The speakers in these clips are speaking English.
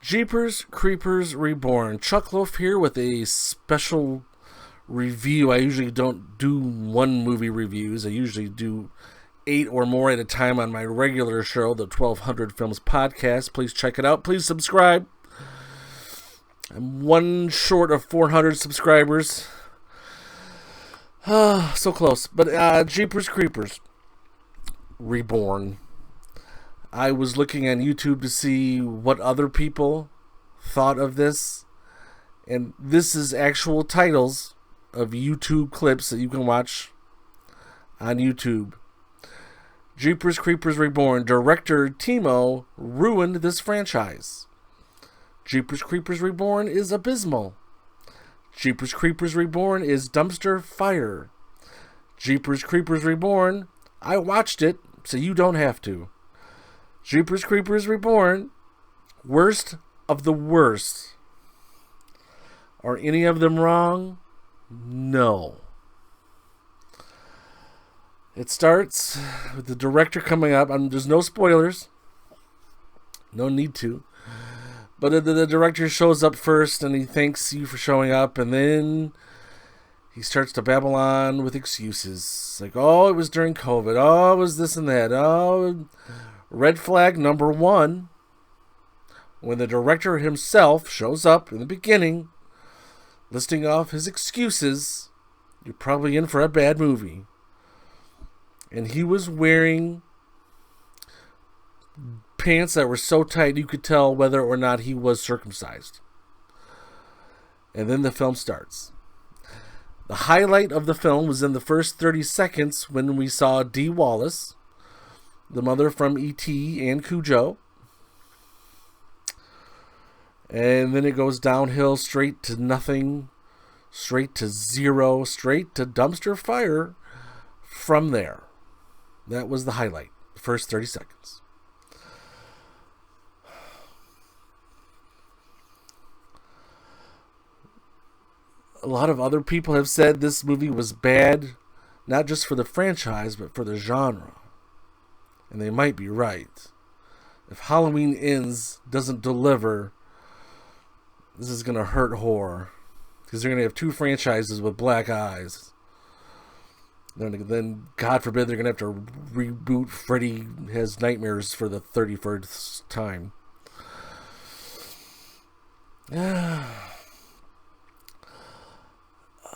Jeepers Creepers Reborn. Chuck Loaf here with a special review. I usually don't do one movie reviews. I usually do 8 or more at a time on my regular show, the 1200 Films Podcast. Please check it out. Please subscribe. I'm one short of 400 subscribers. So close. But Jeepers Creepers Reborn. I was looking on YouTube to see what other people thought of this. And this is actual titles of YouTube clips that you can watch on YouTube. Jeepers Creepers Reborn. Director Timo ruined this franchise. Jeepers Creepers Reborn is abysmal. Jeepers Creepers Reborn is dumpster fire. Jeepers Creepers Reborn, I watched it, so you don't have to. Jeepers Creepers Reborn, worst of the worst. Are any of them wrong? No. It starts with the director coming up. There's no spoilers. No need to. But the director shows up first, and he thanks you for showing up, and then he starts to babble on with excuses. Like, oh, it was during COVID. Oh, it was this and that. Oh, red flag number 1. When the director himself shows up in the beginning, listing off his excuses, you're probably in for a bad movie. And he was wearing pants that were so tight you could tell whether or not he was circumcised. And then the film starts. The highlight of the film was in the first 30 seconds when we saw Dee Wallace, the mother from E.T. and Cujo. And then it goes downhill straight to nothing, straight to zero, straight to dumpster fire from there. That was the highlight, the first 30 seconds. A lot of other people have said this movie was bad, not just for the franchise, but for the genre. And they might be right. If Halloween Ends doesn't deliver, this is going to hurt horror. Because they're going to have 2 franchises with black eyes. Then, God forbid, they're going to have to reboot Freddy Has Nightmares for the 31st time.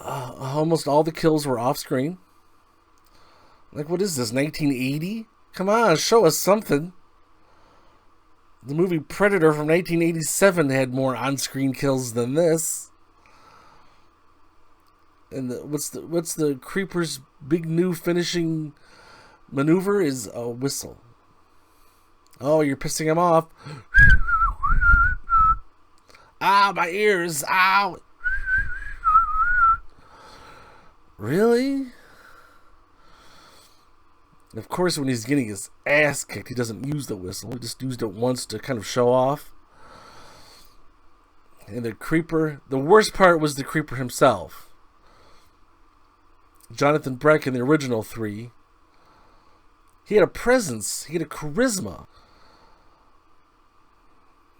Almost all the kills were off-screen. Like, what is this, 1980? Come on, show us something. The movie Predator from 1987 had more on-screen kills than this. And what's the creeper's big new finishing maneuver is a whistle. Oh, you're pissing him off. Ah, my ears. Ow. Really? Of course, when he's getting his ass kicked, he doesn't use the whistle. He just used it once to kind of show off. And the creeper, the worst part was the creeper himself. Jonathan Breck in the original 3. He had a presence. He had a charisma.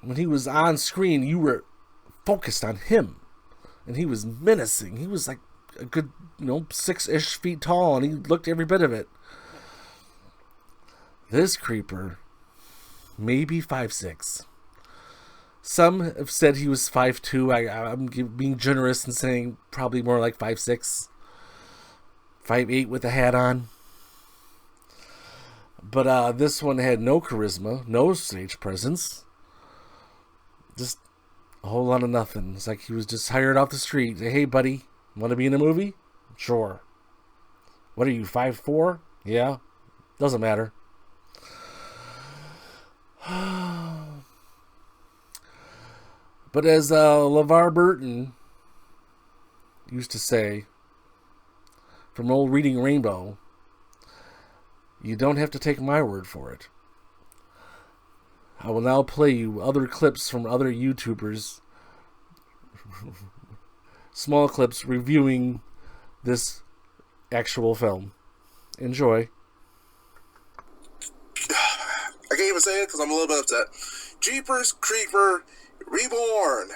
When he was on screen, you were focused on him. And he was menacing. He was like a good, 6-ish feet tall, and he looked every bit of it. This creeper, maybe 5'6". Some have said he was 5'2". I'm being generous and saying probably more like 5'6", 5'8" with a hat on. But this one had no charisma, no stage presence. Just a whole lot of nothing. It's like he was just hired off the street. Hey, buddy, want to be in a movie? Sure. What are you, 5'4"? Yeah. Doesn't matter. But as LeVar Burton used to say, from old Reading Rainbow, you don't have to take my word for it. I will now play you other clips from other YouTubers, small clips reviewing this actual film. Enjoy. I can't even say it because I'm a little bit upset. Jeepers Creeper Reborn.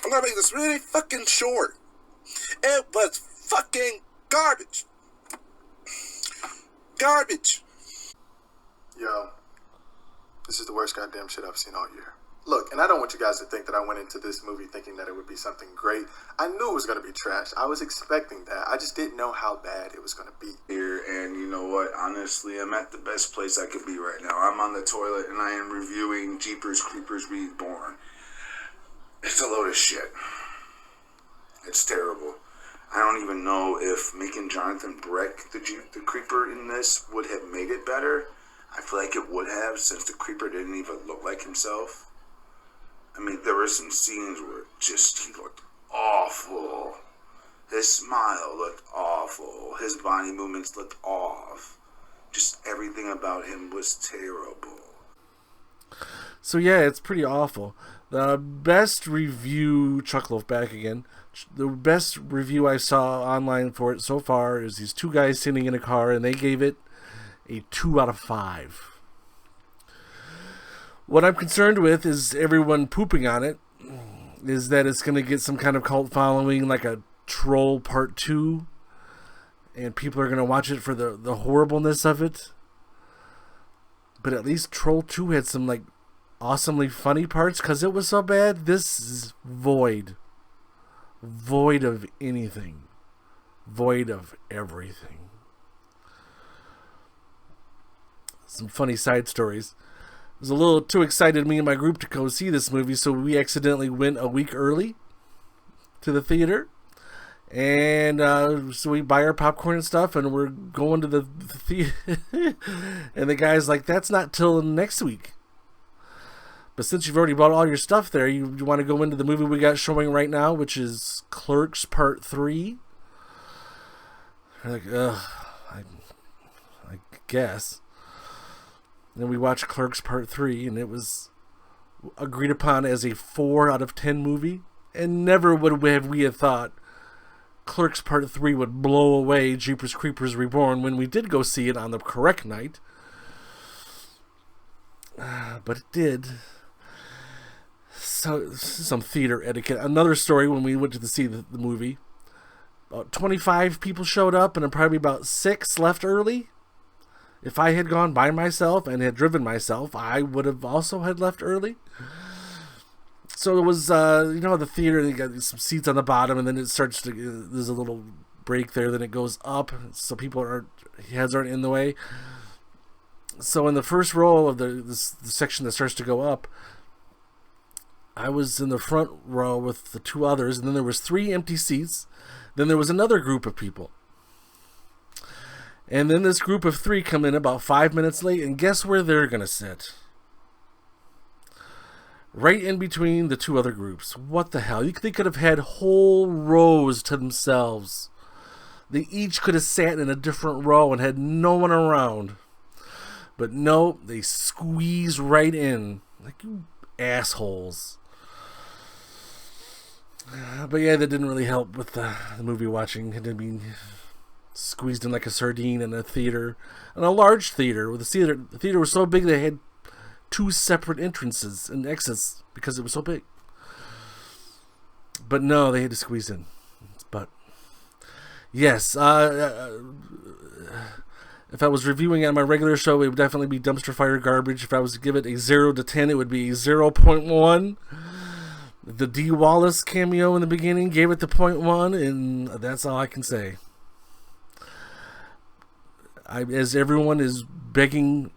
I'm gonna make this really fucking short. It was fucking garbage. Garbage. Yo, this is the worst goddamn shit I've seen all year. Look, and I don't want you guys to think that I went into this movie thinking that it would be something great. I knew it was going to be trash. I was expecting that. I just didn't know how bad it was going to be. Here, and you know what? Honestly, I'm at the best place I could be right now. I'm on the toilet, and I am reviewing Jeepers Creepers Reborn. It's a load of shit. It's terrible. I don't even know if making Jonathan Breck the Creeper in this would have made it better. I feel like it would have, since the Creeper didn't even look like himself. I mean, there were some scenes where he looked awful. His smile looked awful. His body movements looked off. Just everything about him was terrible. So yeah, it's pretty awful. The best review, Chuckloaf back again, the best review I saw online for it so far is these two guys sitting in a car, and they gave it a 2 out of 5. What I'm concerned with is everyone pooping on it, is that it's going to get some kind of cult following like a Troll Part 2, and people are going to watch it for the horribleness of it. But at least Troll 2 had some like awesomely funny parts, because it was so bad. This is void of anything, void of everything. Some funny side stories. I was a little too excited, me and my group, to go see this movie, so we accidentally went a week early to the theater. And so we buy our popcorn and stuff, and we're going to the theater. And the guy's like, that's not till next week. But since you've already bought all your stuff there, you want to go into the movie we got showing right now, which is Clerks Part 3? We're like, ugh, I guess. And then we watched Clerks Part 3, and it was agreed upon as a 4 out of 10 movie. And never would we have thought Clerks Part 3 would blow away Jeepers Creepers Reborn when we did go see it on the correct night. But it did. So, some theater etiquette. Another story, when we went to see the movie, about 25 people showed up, and probably about 6 left early. If I had gone by myself and had driven myself, I would have also had left early. So it was, the theater, you got some seats on the bottom, and then it starts to, there's a little break there, then it goes up, so heads aren't in the way. So in the first row of the section that starts to go up, I was in the front row with the 2 others, and then there was 3 empty seats. Then there was another group of people. And then this group of 3 come in about 5 minutes late, and guess where they're going to sit? Right in between the 2 other groups. What the hell? They could have had whole rows to themselves. They each could have sat in a different row and had no one around. But no, they squeeze right in. Like, you assholes. But yeah, that didn't really help with the movie watching. It didn't mean squeezed in like a sardine in a theater. In a large theater. The theater was so big they had 2 separate entrances and exits because it was so big. But no, they had to squeeze in. But yes, if I was reviewing on my regular show, it would definitely be dumpster fire garbage. If I was to give it a 0 to 10, it would be 0.1. The D. Wallace cameo in the beginning gave it the 0.1, and that's all I can say. As everyone is begging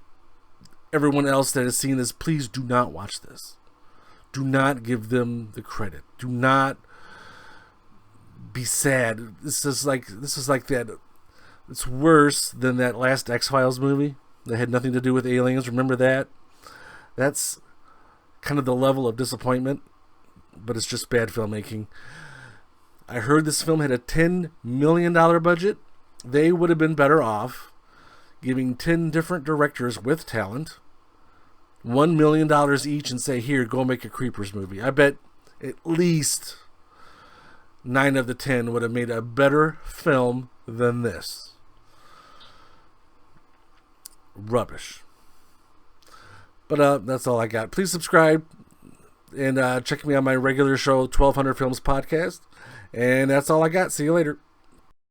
everyone else that has seen this, please do not watch this. Do not give them the credit. Do not be sad. This is like that. It's worse than that last X-Files movie that had nothing to do with aliens. Remember that? That's kind of the level of disappointment, but it's just bad filmmaking. I heard this film had a $10 million budget. They would have been better off giving 10 different directors with talent $1 million each and say, here, go make a Creepers movie. I bet at least 9 of the 10 would have made a better film than this. Rubbish. But that's all I got. Please subscribe. and check me on my regular show, 1200 Films Podcast. And that's all I got. See you later.